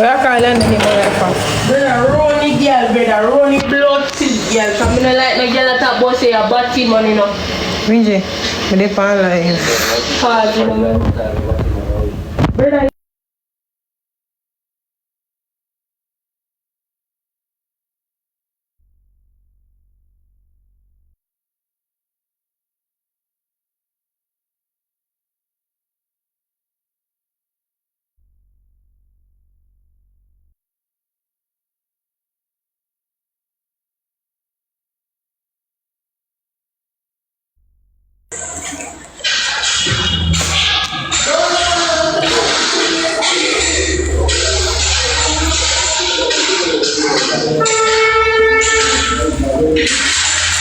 I call her name brother, Ronnie girl, brother, Ronnie blood-filled girl. Cause me no like no girl that talk about say a bad thing, man, you know. Winji, me dey pan live. Pause, you know, man. Brother.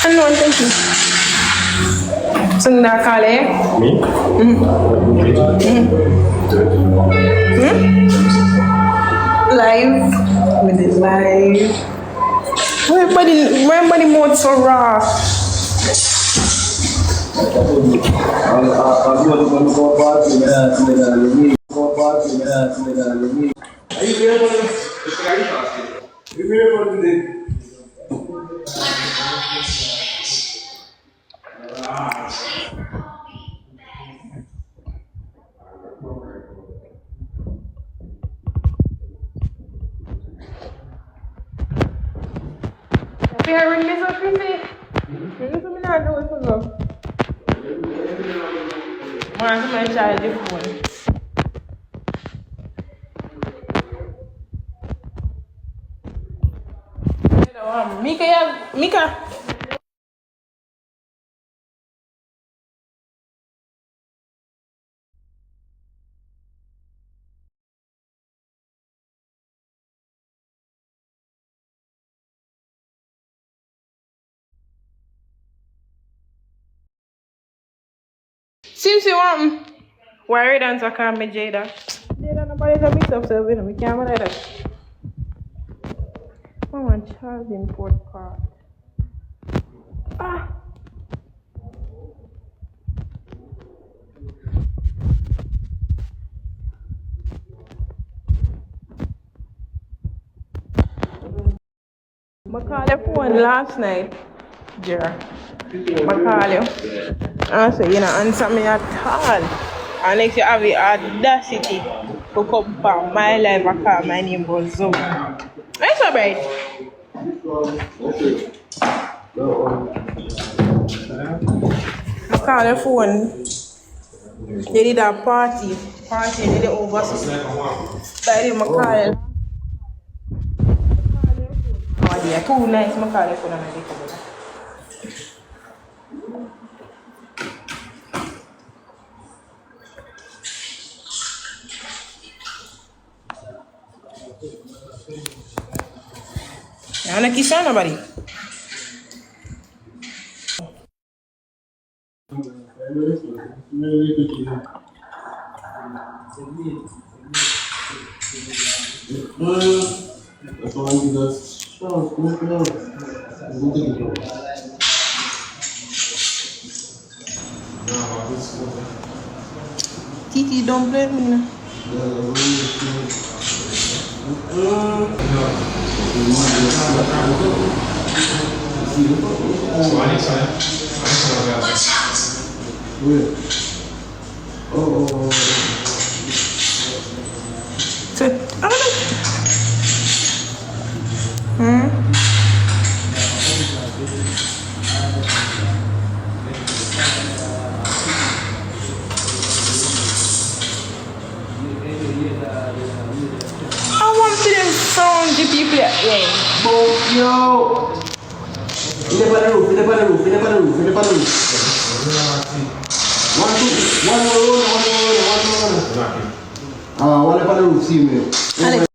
I know, thank you. Sing that call, eh? Me? Live. With it live. Remember the mode so raw. Ring this up, Chrissy. Ring this up, I know what's going on. Man, my child, your phone. Mika. Seems you want worried and to call me Jada. Jada, nobody's a bit of serving. We can't let it. I want Charles in Port Card. Ah. I called your phone last night, Jera. I called you. I said, you know, answer me at all. And if you have the audacity to come back my life, I call my name was Zoey. Nice, alright. I called your phone. They did a party. They did it over. But I didn't call you. Oh, they are too nice. I call your phone and I did it. You wanna kiss nobody? Titi, don't blame me now. So, I don't know. I want to them sound the people yeah. Oh, yo! In the roof. One more. One on the roof, see me.